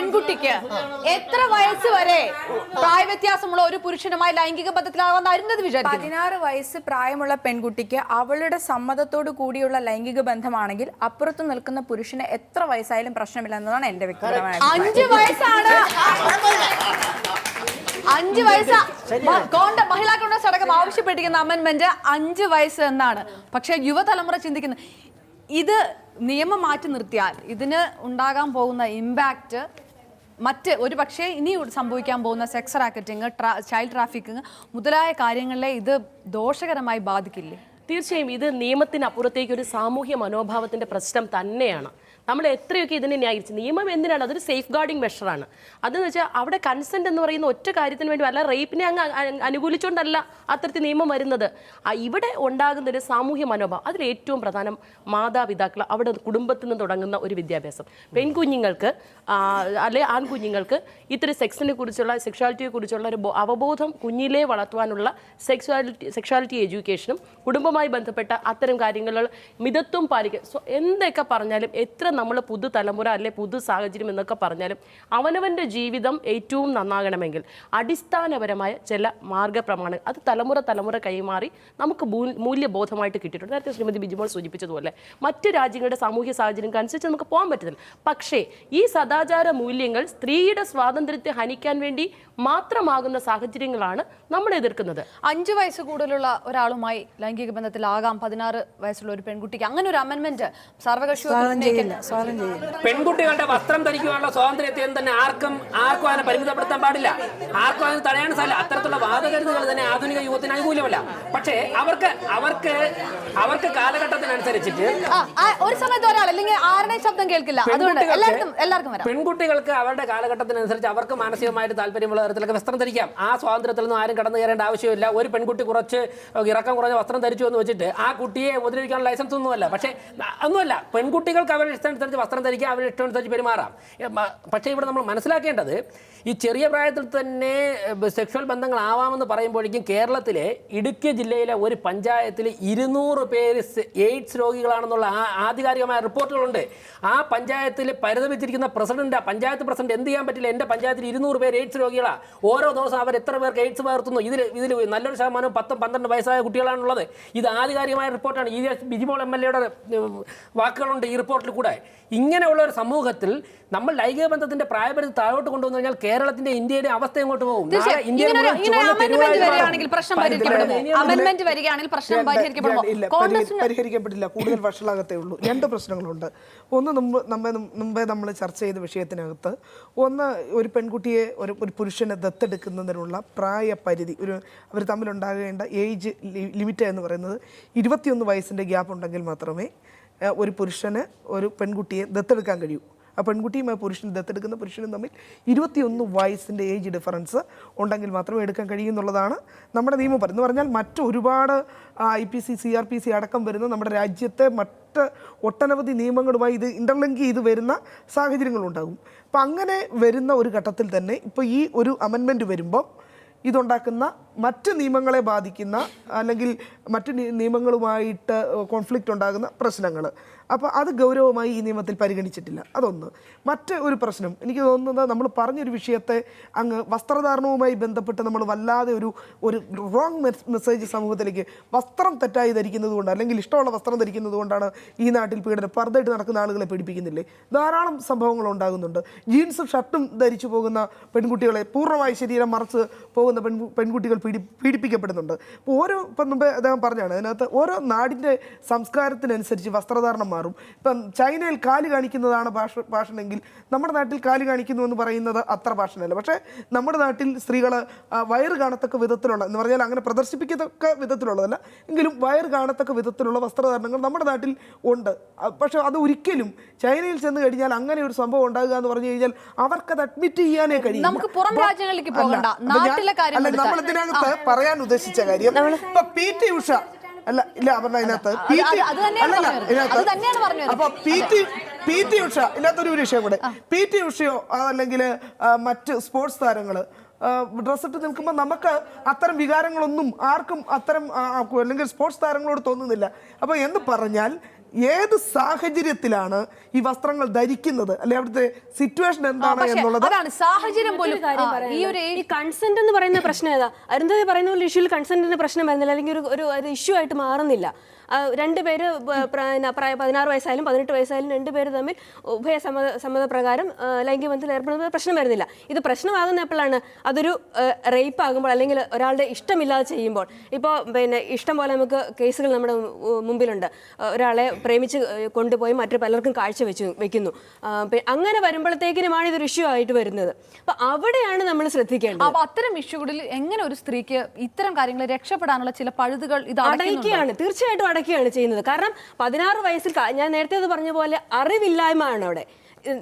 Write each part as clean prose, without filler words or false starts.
പെൺകുട്ടിക്ക് എത്ര വയസ്സ് വരെ പ്രായവ്യത്യാസമുള്ള ഒരു പുരുഷനുമായി ലൈംഗിക ബന്ധത്തിലാവാൻ അരുന്നത് വിചാരിക്കുന്നു? 16 വയസ്സ് പ്രായമുള്ള പെൺകുട്ടിക്ക് അവളുടെ സമ്മതത്തോടു കൂടിയുള്ള ലൈംഗിക ബന്ധമാണെങ്കിൽ അപ്പുറത്ത് നിൽക്കുന്ന പുരുഷന് എത്ര വയസ്സായാലും പ്രശ്നമില്ല എന്നതാണ് എന്റെ വ്യക്തിപരമായ 5 വയസ്സാണ്. 5 വയസ്സ് മഹിളാ കോൺഗ്രസ് അടക്കം ആവശ്യപ്പെട്ടിരിക്കുന്ന അമെന്റ്മെന്റ് 5 വയസ്സ് എന്നാണ്. പക്ഷെ യുവതലമുറ ചിന്തിക്കുന്നത് ഇത് നിയമം മാറ്റി നിർത്തിയാൽ ഇതിന് ഉണ്ടാകാൻ പോകുന്ന ഇമ്പാക്റ്റ് മറ്റ് ഒരു പക്ഷേ ഇനി സംഭവിക്കാൻ പോകുന്ന സെക്സ് റാക്കറ്റിംഗ്, ചൈൽഡ് ട്രാഫിക്കിംഗ് മുതലായ കാര്യങ്ങളെ ഇത് ദോഷകരമായി ബാധിക്കില്ലേ? തീർച്ചയായും ഇത് നിയമത്തിനപ്പുറത്തേക്ക് ഒരു സാമൂഹ്യ മനോഭാവത്തിന്റെ പ്രശ്നം തന്നെയാണ്. നമ്മൾ എത്രയൊക്കെ ഇതിനെ ന്യായീകരിച്ചു, നിയമം എന്തിനാണ്? അതൊരു സേഫ് ഗാർഡിങ് മെഷറാണ്. അതെന്ന് വെച്ചാൽ അവിടെ കൺസെന്റ് എന്ന് പറയുന്ന ഒറ്റ കാര്യത്തിന് വേണ്ടി അല്ല, റേപ്പിനെ അങ്ങ് അനുകൂലിച്ചുകൊണ്ടല്ല അത്തരത്തിൽ നിയമം വരുന്നത്. ഇവിടെ ഉണ്ടാകുന്ന ഒരു സാമൂഹ്യ മനോഭാവം, അതിൽ ഏറ്റവും പ്രധാനം മാതാപിതാക്കൾ, അവിടെ കുടുംബത്തിൽ നിന്ന് തുടങ്ങുന്ന ഒരു വിദ്യാഭ്യാസം. പെൺകുഞ്ഞുങ്ങൾക്ക് അല്ലെ ആൺകുഞ്ഞുങ്ങൾക്ക് ഇത്തരം സെക്ഷ്വാലിറ്റിയെ കുറിച്ചുള്ള ഒരു അവബോധം കുഞ്ഞിലേ വളർത്തുവാനുള്ള സെക്ഷ്വാലിറ്റി എഡ്യൂക്കേഷനും കുടുംബവുമായി ബന്ധപ്പെട്ട അത്തരം കാര്യങ്ങൾ മിതത്വം പാലിക്കുക. എന്തൊക്കെ പറഞ്ഞാലും എത്ര നമ്മൾ പുതുതലമുറ അല്ലെ പുതു സാഹചര്യം എന്നൊക്കെ പറഞ്ഞാലും അവനവൻ്റെ ജീവിതം ഏറ്റവും നന്നാകണമെങ്കിൽ അടിസ്ഥാനപരമായ ചില മാർഗ്ഗപ്രമാണങ്ങൾ അത് തലമുറ കൈമാറി നമുക്ക് മൂല്യബോധമായിട്ട് കിട്ടിയിട്ടുണ്ട്. നേരത്തെ ശ്രീമതി ബിജിമോൾ സൂചിപ്പിച്ചതുപോലെ മറ്റ് രാജ്യങ്ങളുടെ സാമൂഹ്യ സാഹചര്യം അനുസരിച്ച് നമുക്ക് പോകാൻ പറ്റുന്നില്ല. പക്ഷേ ഈ സദാചാര മൂല്യങ്ങൾ സ്ത്രീയുടെ സ്വാതന്ത്ര്യത്തെ ഹനിക്കാൻ വേണ്ടി മാത്രമാകുന്ന സാഹചര്യങ്ങളാണ് നമ്മൾ എതിർക്കുന്നത്. 5 വയസ്സ് കൂടുതലുള്ള ഒരാളുമായി ലൈംഗിക ബന്ധത്തിലാകാം 16 വയസ്സുള്ള ഒരു പെൺകുട്ടിക്ക്. അങ്ങനെ ഒരു അമെന്റ്മെന്റ് സർവകക്ഷി പെൺകുട്ടികളുടെ വസ്ത്രം ധരിക്കുവാനുള്ള സ്വാതന്ത്ര്യത്തെയും തന്നെ ആർക്കും അതിനെ പരിമിതപ്പെടുത്താൻ പാടില്ല, ആർക്കും അതിന് തടയാൻ സാധില്ല. അത്തരത്തിലുള്ള വാദകരുതുകൾ തന്നെ ആധുനിക യുഗത്തിന് അനുകൂലമല്ല. പക്ഷേ അവർക്ക് കാലഘട്ടത്തിനനുസരിച്ചിട്ട് ഒരു സമയത്ത് ഒരാൾ അല്ലെങ്കിൽ ആരുടെയും ശബ്ദം കേൾക്കില്ല. പെൺകുട്ടികൾക്ക് അവരുടെ കാലഘട്ടത്തിനനുസരിച്ച് അവർക്ക് മാനസികമായിട്ട് താല്പര്യമുള്ള തരത്തിലൊക്കെ വസ്ത്രം ധരിക്കാം. ആ സ്വാതന്ത്ര്യത്തിലൊന്നും ആരും കടന്നു കയറേണ്ട ആവശ്യമില്ല. ഒരു പെൺകുട്ടി ഇറക്കം കുറഞ്ഞ വസ്ത്രം ധരിച്ചു എന്ന് വെച്ചിട്ട് ആ കുട്ടിയെ ഉപദ്രവിക്കാനുള്ള ലൈസൻസ് ഒന്നുമല്ല. പക്ഷേ ഒന്നുമല്ല, പെൺകുട്ടികൾക്ക് അവരുടെ ഇഷ്ടമനുസരിച്ച് വസ്ത്രം ധരിക്കാം, അവരുടെ ഇഷ്ടമനുസരിച്ച് പെരുമാറാം. പക്ഷേ ഇവിടെ നമ്മൾ മനസ്സിലാക്കേണ്ടത് ഈ ചെറിയ പ്രായത്തിൽ തന്നെ സെക്ഷൽ ബന്ധങ്ങളാവാമെന്ന് പറയുമ്പോഴേക്കും കേരളത്തിലെ ഇടുക്കി ജില്ലയിലെ ഒരു പഞ്ചായത്തിൽ 200 പേര് എയ്ഡ്സ് രോഗികളാണെന്നുള്ള ആധികാരികമായ റിപ്പോർട്ടുകളുണ്ട്. ആ പഞ്ചായത്തിൽ പരിതപിച്ചിരിക്കുന്ന പഞ്ചായത്ത് പ്രസിഡന്റ് എന്ത് ചെയ്യാൻ പറ്റില്ല, എൻ്റെ പഞ്ചായത്തിൽ 200 പേര് എയ്ഡ്സ് രോഗികളാണ്. ഓരോ ദിവസം അവർ എത്ര പേർക്ക് എയ്ഡ്സ് പകർത്തുന്നു, ഇതിൽ നല്ലൊരു ശതമാനം 10-12 വയസ്സായ കുട്ടികളാണുള്ളത്. ഇത് ആധികാരികമായ റിപ്പോർട്ടാണ്. ബിജിമോൾ MLA വാക്കുകളുണ്ട് ഈ റിപ്പോർട്ടിൽ കൂടെ. ഇങ്ങനെയുള്ള ഒരു സമൂഹത്തിൽ നമ്മൾ ലൈംഗിക ബന്ധത്തിന്റെ പ്രായപരിധി താഴോട്ട് കൊണ്ടുവന്നു കഴിഞ്ഞാൽ കേരളത്തിന്റെ ഇന്ത്യയുടെ അവസ്ഥ എങ്ങോട്ട് പോകും? പരിഹരിക്കപ്പെട്ടില്ല, കൂടുതൽ വഷളാകത്തേ ഉള്ളൂ. 2 പ്രശ്നങ്ങളുണ്ട്. ഒന്ന് മുമ്പേ നമ്മൾ ചർച്ച ചെയ്ത വിഷയത്തിനകത്ത് ഒരു പെൺകുട്ടിയെ ഒരു പുരുഷനെ ദത്തെടുക്കുന്നതിനുള്ള പ്രായപരിധി, അവർ തമ്മിലുണ്ടാകേണ്ട ഏജ് ലിമിറ്റ് എന്ന് പറയുന്നത് 21 വയസ്സിൻ്റെ ഗ്യാപ്പ് ഉണ്ടെങ്കിൽ മാത്രമേ ഒരു പുരുഷന് ഒരു പെൺകുട്ടിയെ ദത്തെടുക്കാൻ കഴിയൂ. ആ പെൺകുട്ടിയും ദത്തെടുക്കുന്ന പുരുഷനും തമ്മിൽ 21 വയസ്സിൻ്റെ ഏജ് ഡിഫറൻസ് ഉണ്ടെങ്കിൽ മാത്രമേ എടുക്കാൻ കഴിയുന്നുള്ളതാണ് നമ്മുടെ നിയമം പറയുന്നത്. എന്ന് പറഞ്ഞാൽ മറ്റ് ഒരുപാട് IPC CRPC അടക്കം വരുന്ന നമ്മുടെ രാജ്യത്തെ മറ്റ് ഒട്ടനവധി നിയമങ്ങളുമായി ഇത് ഇന്റർലിങ്ക് ചെയ്ത് വരുന്ന സാഹചര്യങ്ങളുണ്ടാകും. അപ്പം അങ്ങനെ വരുന്ന ഒരു ഘട്ടത്തിൽ തന്നെ ഇപ്പോൾ ഈ ഒരു അമെൻമെൻറ്റ് വരുമ്പോൾ ഇതുണ്ടാക്കുന്ന മറ്റ് നിയമങ്ങളെ ബാധിക്കുന്ന അല്ലെങ്കിൽ മറ്റ് നിയമങ്ങളുമായിട്ട് കോൺഫ്ലിക്റ്റ് ഉണ്ടാകുന്ന പ്രശ്നങ്ങൾ, അപ്പോൾ അത് ഗൗരവമായി ഈ നിയമത്തിൽ പരിഗണിച്ചിട്ടില്ല. അതൊന്ന്. മറ്റ് ഒരു പ്രശ്നം എനിക്ക് തോന്നുന്നത്, നമ്മൾ പറഞ്ഞൊരു വിഷയത്തെ അങ്ങ് വസ്ത്രധാരണവുമായി ബന്ധപ്പെട്ട് നമ്മൾ വല്ലാതെ ഒരു റോങ് മെസ്സേജ് സമൂഹത്തിലേക്ക് വസ്ത്രം തെറ്റായി ധരിക്കുന്നത് കൊണ്ട് അല്ലെങ്കിൽ ഇഷ്ടമുള്ള വസ്ത്രം ധരിക്കുന്നത് കൊണ്ടാണ് ഈ നാട്ടിൽ പീഡനം, പർദ്ദയിട്ട് നടക്കുന്ന ആളുകളെ പീഡിപ്പിക്കുന്നില്ലേ? ധാരാളം സംഭവങ്ങൾ ഉണ്ടാകുന്നുണ്ട്. ജീൻസും ഷർട്ടും ധരിച്ചു പോകുന്ന പെൺകുട്ടികളെ, പൂർണ്ണമായി ശരീരം മറച്ച് പോകുന്ന പെൺകുട്ടികൾ പീഡിപ്പിക്കപ്പെടുന്നുണ്ട്. ഇപ്പം മുമ്പേ അദ്ദേഹം പറഞ്ഞാണ്, അതിനകത്ത് ഓരോ നാടിൻ്റെ സംസ്കാരത്തിനനുസരിച്ച് വസ്ത്രധാരണം മാറും. ഇപ്പം ചൈനയിൽ കാല് കാണിക്കുന്നതാണ് ഭാഷണെങ്കിൽ നമ്മുടെ നാട്ടിൽ കാല് കാണിക്കുന്നു എന്ന് പറയുന്നത് അത്ര ഭാഷനല്ല. പക്ഷേ നമ്മുടെ നാട്ടിൽ സ്ത്രീകൾ വയറ് കാണത്തക്ക വിധത്തിലുള്ള, എന്ന് പറഞ്ഞാൽ അങ്ങനെ പ്രദർശിപ്പിക്കത്തക്ക വിധത്തിലുള്ളതല്ല എങ്കിലും വയറ് കാണത്തക്ക വിധത്തിലുള്ള വസ്ത്രധാരണങ്ങൾ നമ്മുടെ നാട്ടിൽ ഉണ്ട്. പക്ഷെ അത് ഒരിക്കലും ചൈനയിൽ ചെന്ന് കഴിഞ്ഞാൽ അങ്ങനെ ഒരു സംഭവം ഉണ്ടാകുക എന്ന് പറഞ്ഞു കഴിഞ്ഞാൽ അവർക്കത് അഡ്മിറ്റ് ചെയ്യാനേ കഴിയും. നമ്മളിതിനകത്ത് പറയാൻ ഉദ്ദേശിച്ച കാര്യം, ഇപ്പൊ PT ഉഷ അല്ല ഇല്ല പറഞ്ഞ ഇതിനകത്ത് അപ്പൊ PT ഉഷ ഇതിനകത്തൊരു വിഷയം കൂടെ, PT ഉഷയോ അല്ലെങ്കിൽ മറ്റ് സ്പോർട്സ് താരങ്ങള് ഡ്രസ് ഇട്ട് നിൽക്കുമ്പോൾ നമുക്ക് അത്തരം വികാരങ്ങളൊന്നും ആർക്കും അത്തരം അല്ലെങ്കിൽ സ്പോർട്സ് താരങ്ങളോട് തോന്നുന്നില്ല. അപ്പോൾ എന്ന് പറഞ്ഞാൽ ഏത് സാഹചര്യത്തിലാണ് ഈ വസ്ത്രങ്ങൾ ധരിക്കുന്നത്, അല്ലെ അവിടുത്തെ സിറ്റുവേഷൻ എന്താണ് എന്നുള്ളത്. അതാണ് സാഹചര്യം പോലും. ഈ കൺസെന്റ് എന്ന് പറയുന്ന പ്രശ്നം ഏതാ? അരുന്ധതി പറയുന്ന പോലെ ഇഷ്യൂവിൽ കൺസെന്റിന്റെ പ്രശ്നം വരുന്നില്ല, അല്ലെങ്കിൽ ഒരു ഇഷ്യൂ ആയിട്ട് മാറുന്നില്ല. രണ്ടുപേര് 16 വയസ്സായാലും 18 വയസ്സായാലും രണ്ടുപേര് തമ്മിൽ സമ്മതപ്രകാരം ലൈംഗിക ബന്ധത്തിൽ ഏർപ്പെടുന്നത് പ്രശ്നം വരുന്നില്ല. ഇത് പ്രശ്നമാകുന്ന എപ്പോഴാണ്? അതൊരു റേപ്പ് ആകുമ്പോൾ, അല്ലെങ്കിൽ ഒരാളുടെ ഇഷ്ടമില്ലാതെ ചെയ്യുമ്പോൾ. ഇപ്പോൾ ഇഷ്ടം പോലെ നമുക്ക് കേസുകൾ നമ്മുടെ മുമ്പിലുണ്ട്. ഒരാളെ പ്രേമിച്ച് കൊണ്ടുപോയി മറ്റു പലർക്കും കാഴ്ച വെക്കുന്നു. അങ്ങനെ വരുമ്പോഴത്തേക്കിനുമാണ് ഇതൊരു ഇഷ്യൂ ആയിട്ട് വരുന്നത്. അപ്പൊ അവിടെയാണ് നമ്മൾ ശ്രദ്ധിക്കേണ്ടത്. അപ്പൊ അത്തരം ഇഷ്യൂകളിൽ എങ്ങനെ ഒരു സ്ത്രീക്ക് ഇത്തരം കാര്യങ്ങൾ രക്ഷപ്പെടാനുള്ള ചില പഴുതുകൾ ഇത് അടയ്ക്കുകയാണ്, തീർച്ചയായിട്ടും അടയ്ക്കുകയാണ് ചെയ്യുന്നത്. കാരണം 16 വയസ്സിൽ ഞാൻ നേരത്തെ പറഞ്ഞ പോലെ അറിവില്ലായ്മയാണ് അവിടെ,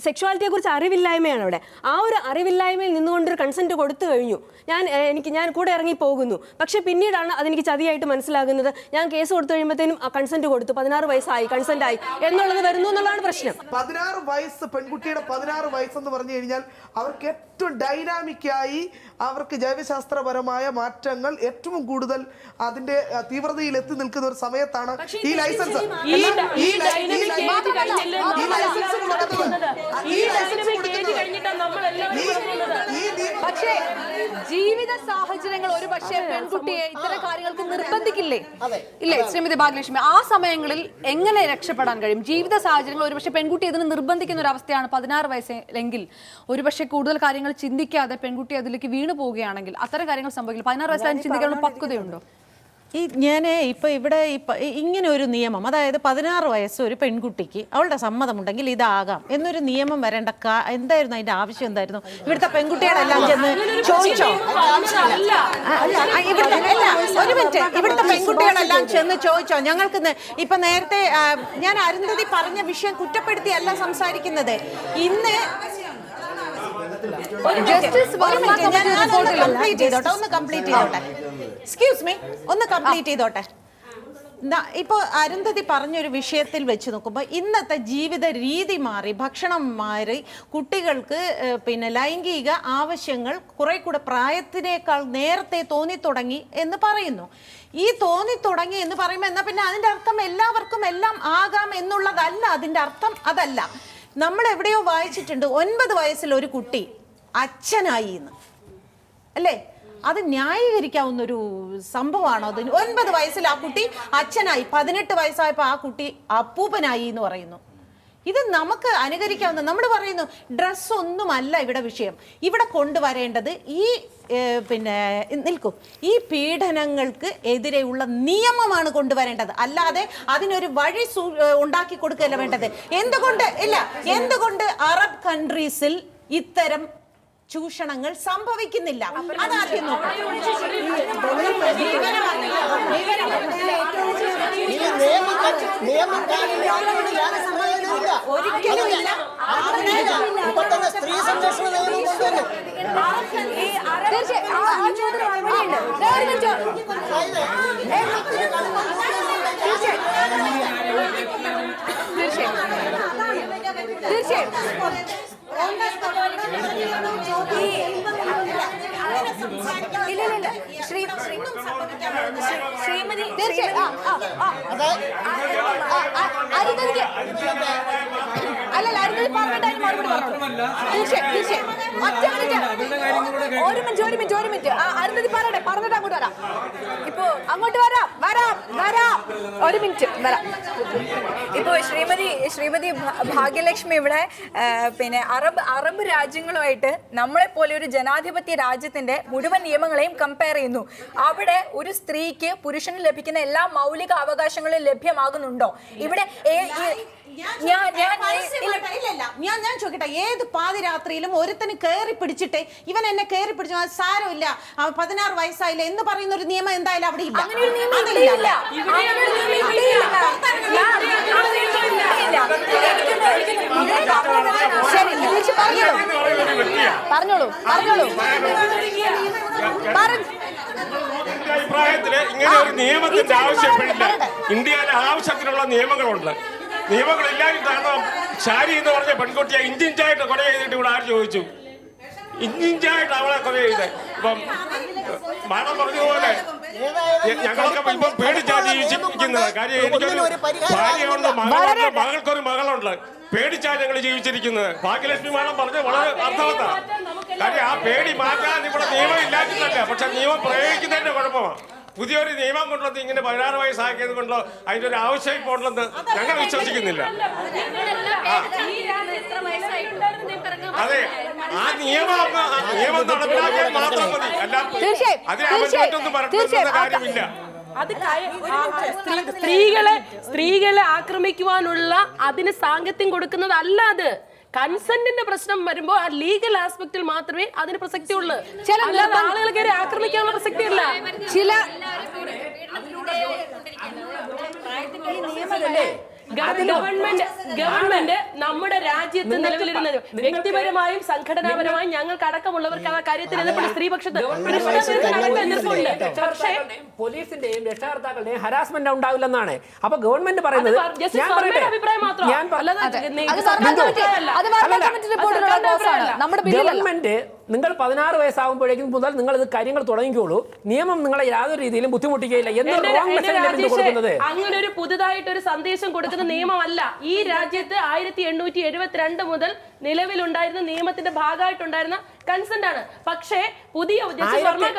സെക്ഷുവാലിറ്റിയെ കുറിച്ച് അറിവില്ലായ്മയാണ് അവിടെ. ആ ഒരു അറിവില്ലായ്മയിൽ നിന്നുകൊണ്ടൊരു കൺസെന്റ് കൊടുത്തു കഴിഞ്ഞു, ഞാൻ കൂടെ ഇറങ്ങി പോകുന്നു. പക്ഷെ പിന്നീടാണ് അതെനിക്ക് ചതിയായിട്ട് മനസ്സിലാകുന്നത്. ഞാൻ കേസ് കൊടുത്തു കഴിയുമ്പോഴത്തേനും കൺസെന്റ് കൊടുത്തു, 16 വയസ്സായി, കൺസെന്റ് ആയി എന്നുള്ളത് വരുന്നു എന്നുള്ളതാണ് പ്രശ്നം. 16 വയസ്സ് പെൺകുട്ടിയുടെ 16 വയസ്സെന്ന് പറഞ്ഞു കഴിഞ്ഞാൽ അവർക്ക് ഏറ്റവും ഡൈനാമിക്കായി, അവർക്ക് ജൈവശാസ്ത്രപരമായ മാറ്റങ്ങൾ ഏറ്റവും കൂടുതൽ അതിന്റെ തീവ്രതയിൽ എത്തി നിൽക്കുന്ന ഒരു സമയത്താണ് ഈ ലൈസൻസ്. പക്ഷേ ജീവിത സാഹചര്യങ്ങൾ ഒരു പക്ഷേ പെൺകുട്ടിയെ ഇത്തരം കാര്യങ്ങൾക്ക് നിർബന്ധിക്കില്ലേ? ഇല്ലേ ശ്രീമതി ഭാഗ്യലക്ഷ്മി? ആ സമയങ്ങളിൽ എങ്ങനെ രക്ഷപ്പെടാൻ കഴിയും? ജീവിത സാഹചര്യങ്ങൾ ഒരു പക്ഷേ പെൺകുട്ടി ഇതിന് നിർബന്ധിക്കുന്ന ഒരു അവസ്ഥയാണ് 16 വയസ്സെങ്കിൽ. ഒരു പക്ഷേ കൂടുതൽ കാര്യങ്ങൾ ചിന്തിക്കാതെ പെൺകുട്ടി അതിലേക്ക് വീണു പോവുകയാണെങ്കിൽ അത്തരം കാര്യങ്ങൾ സംഭവിക്കില്ല. 16 വയസ്സായി ചിന്തിക്കാനുള്ള പക്വതയുണ്ടോ? ഞാൻ ഇവിടെ ഇങ്ങനെ ഒരു നിയമം, അതായത് 16 വയസ്സ് ഒരു പെൺകുട്ടിക്ക് അവളുടെ സമ്മതമുണ്ടെങ്കിൽ ഇതാകാം എന്നൊരു നിയമം വരേണ്ട എന്തായിരുന്നു അതിന്റെ ആവശ്യം? എന്തായിരുന്നു? ഇവിടുത്തെ പെൺകുട്ടികളെല്ലാം ചെന്ന് ചോദിച്ചോ? ഒരു മിനിറ്റ്, ഇവിടുത്തെ പെൺകുട്ടികളെല്ലാം ചെന്ന് ചോദിച്ചോ? ഞങ്ങൾക്ക് ഇപ്പൊ നേരത്തെ ഞാൻ അരുന്ധതി പറഞ്ഞ വിഷയം കുറ്റപ്പെടുത്തിയല്ല സംസാരിക്കുന്നത്. ഇന്ന് ഒന്ന് കംപ്ലീറ്റ് ചെയ്തോട്ടെ. എക്സ്ക്യൂസ് മീ, ഒന്ന് കംപ്ലീറ്റ് ചെയ്തോട്ടെ. ഇപ്പോൾ അരുന്ധതി പറഞ്ഞൊരു വിഷയത്തിൽ വെച്ച് നോക്കുമ്പോൾ ഇന്നത്തെ ജീവിത രീതി മാറി, ഭക്ഷണം മാറി, കുട്ടികൾക്ക് ലൈംഗിക ആവശ്യങ്ങൾ കുറെ കൂടെ പ്രായത്തിനേക്കാൾ നേരത്തെ തോന്നിത്തുടങ്ങി എന്ന് പറയുന്നു. ഈ തോന്നിത്തുടങ്ങി എന്ന് പറയുമ്പോൾ എന്നാൽ പിന്നെ അതിൻ്റെ അർത്ഥം എല്ലാവർക്കും എല്ലാം ആകാം എന്നുള്ളതല്ല. അതിൻ്റെ അർത്ഥം അതല്ല. നമ്മൾ എവിടെയോ വായിച്ചിട്ടുണ്ട് 9 വയസ്സിൽ ഒരു കുട്ടി അച്ഛനായി എന്ന്, അല്ലേ? അത് ന്യായീകരിക്കാവുന്നൊരു സംഭവമാണോ? അത് 9 വയസ്സിൽ ആ കുട്ടി അച്ഛനായി, 18 വയസ്സായപ്പോൾ ആ കുട്ടി അപ്പൂപ്പനായി എന്ന് പറയുന്നു. ഇത് നമുക്ക് അനുകരിക്കാവുന്ന, നമ്മൾ പറയുന്നു ഡ്രസ്സ് ഒന്നുമല്ല ഇവിടെ വിഷയം. ഇവിടെ കൊണ്ടുവരേണ്ടത് ഈ പീഡനങ്ങൾക്ക് എതിരെയുള്ള നിയമമാണ് കൊണ്ടുവരേണ്ടത്, അല്ലാതെ അതിനൊരു വഴി ഉണ്ടാക്കി കൊടുക്കുകയല്ല വേണ്ടത്. എന്തുകൊണ്ട് അറബ് കൺട്രീസിൽ ഇത്തരം ചൂഷണങ്ങൾ സംഭവിക്കുന്നില്ല? അതാദ്യം ഒരിക്കലുമില്ല. സ്ത്രീ സംരക്ഷണ നിയമം ശ്രീമതി അല്ലല്ല അരുന്ധതി പറഞ്ഞിട്ട് അതിന് മറുപടി പറഞ്ഞു. തീർച്ചയായും ഒരു മിനിറ്റ് അരുന്ധതി പറയട്ടെ, പറഞ്ഞിട്ട് അങ്ങോട്ട് വരാം. ഇപ്പൊ അങ്ങോട്ട് വരാം ഒരു മിനിറ്റ് വരാം. ഇപ്പോൾ ശ്രീമതി ഭാഗ്യലക്ഷ്മി ഇവിടെ അറബ് രാജ്യങ്ങളുമായിട്ട് നമ്മളെ പോലെ ഒരു ജനാധിപത്യ രാജ്യത്തിന്റെ മുഴുവൻ നിയമങ്ങളെയും കമ്പയർ ചെയ്യുന്നു. അവിടെ ഒരു സ്ത്രീക്ക് പുരുഷന് ലഭിക്കുന്ന എല്ലാ മൗലിക അവകാശങ്ങളും ലഭ്യമാകുന്നുണ്ടോ? ഇവിടെ ഞാൻ ചോദിക്കട്ടെ, ഏത് പാതിരാത്രിയിലും ഒരുത്തന് കയറി പിടിച്ചിട്ട് ഇവൻ എന്നെ കയറി പിടിച്ചു, അത് സാരമില്ല, 16 വയസ്സായില്ല എന്ന് പറയുന്ന ഒരു നിയമം എന്തായാലും അവിടെ ഇല്ല. പറഞ്ഞോളൂ. അഭിപ്രായത്തില് ഇങ്ങനെ ഒരു നിയമത്തിന്റെ ആവശ്യപ്പെടില്ല. ഇന്ത്യയിലെ ആവശ്യത്തിനുള്ള നിയമങ്ങളുണ്ട്. നിയമങ്ങളില്ലാതെ കാരണം ഷാരി എന്ന് പറഞ്ഞ പെൺകുട്ടിയെ ഇഞ്ചിഞ്ചായിട്ട് കൊല ചെയ്തിട്ട് ഇവിടെ ആര് ചോദിച്ചു? ഇഞ്ചിഞ്ചായിട്ട് അവളെ കൊല ചെയ്ത് ഇപ്പം മാഡം പറഞ്ഞതുപോലെ ഞങ്ങളൊക്കെ ഇപ്പൊ പേടിച്ചാണ് ജീവിച്ചിരിക്കുന്നത്. കാര്യം എനിക്കൊരു ഭാര്യയുണ്ട്, മകളുണ്ട്, മകൾക്കൊരു മകളുണ്ട്. പേടിച്ചാണ് ഞങ്ങൾ ജീവിച്ചിരിക്കുന്നത്. ഭാഗ്യലക്ഷ്മി മാഡം പറഞ്ഞത് വളരെ അർത്ഥവത്താണ്. കാര്യം ആ പേടി മാറ്റാൻ ഇവിടെ നിയമം ഇല്ലാത്തതല്ല, പക്ഷെ നിയമം പ്രയോഗിക്കുന്നതിന്റെ കുഴപ്പമാണ്. പുതിയൊരു നിയമം കൊണ്ടുവന്ന് ഇങ്ങനെ 16 വയസ്സാക്കിയത് കൊണ്ടോ അതിന്റെ ഒരു ആവശ്യം ഇപ്പോൾ ഉണ്ടെന്ന് ഞങ്ങൾ വിശ്വസിക്കുന്നില്ല. അതെ, ആ നിയമം നടപ്പിലാക്കിയാൽ മാത്രം മതി. അല്ല അതിനെ അമൽമാറ്റൊന്നും പറഞ്ഞിട്ടുള്ള കാര്യമില്ല. അത് സ്ത്രീകളെ ആക്രമിക്കുവാനുള്ള അതിന് സാങ്കത്യം കൊടുക്കുന്നതല്ല. അത് കൺസെന്റിന്റെ പ്രശ്നം വരുമ്പോൾ ആ ലീഗൽ ആസ്പെക്റ്റിൽ മാത്രമേ അതിന് പ്രസക്തി ഉള്ളൂ. അല്ലാതെ ആളുകളെ കയറി ആക്രമിക്കാനുള്ള പ്രസക്തി ഇല്ല. ചില ഗവൺമെന്റ് നമ്മുടെ രാജ്യത്ത് നിലവിലിരുന്നത് വ്യക്തിപരമായും സംഘടനാപരമായും ഞങ്ങൾക്ക് അടക്കമുള്ളവർക്ക് ആ കാര്യത്തിൽ സ്ത്രീപക്ഷത്ത് പക്ഷേ പോലീസിന്റെയും രക്ഷകർത്താക്കളുടെയും ഹരാസ്മെന്റ് ഉണ്ടാവില്ലെന്നാണ് അപ്പൊ ഗവൺമെന്റ് പറയുന്നത്. ഗവൺമെന്റ് നിങ്ങൾ 16 വയസ്സാകുമ്പോഴേക്കും മുതൽ നിങ്ങൾ ഇത് കാര്യങ്ങൾ തുടങ്ങിക്കോളൂ, നിയമം നിങ്ങളെ യാതൊരു രീതിയിലും ബുദ്ധിമുട്ടിക്കുകയില്ല എന്ന് കൊടുക്കുന്നത്. അങ്ങനെ ഒരു പുതുതായിട്ടൊരു സന്ദേശം കൊടുക്കുന്ന നിയമമല്ല. ഈ രാജ്യത്ത് 1872 മുതൽ നിലവിലുണ്ടായിരുന്ന നിയമത്തിന്റെ ഭാഗമായിട്ടുണ്ടായിരുന്ന കൺസെന്റ് ആണ്. പക്ഷേ പുതിയ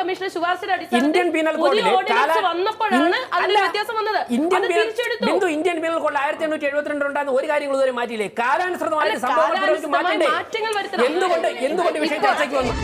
കമ്മീഷണർ ശുപാർശയുടെ അടിസ്ഥാനത്തിൽ പുതിയ ഓർഡിനൻസ് വന്നപ്പോഴാണ് അതിൽ വ്യത്യാസം വന്നത്. ഇന്ത്യൻ പീനൽ കോഡ് 1872 ഉണ്ടായിരുന്ന ഒരു കാര്യങ്ങൾ ഇതുവരെ മാറ്റിയില്ലേ? കാലാനുസൃതമായ സംഭവങ്ങൾ മാറ്റങ്ങൾ വരുത്തണം. എന്തുകൊണ്ട് വിഷയം ചർച്ചയ്ക്ക് വന്നു?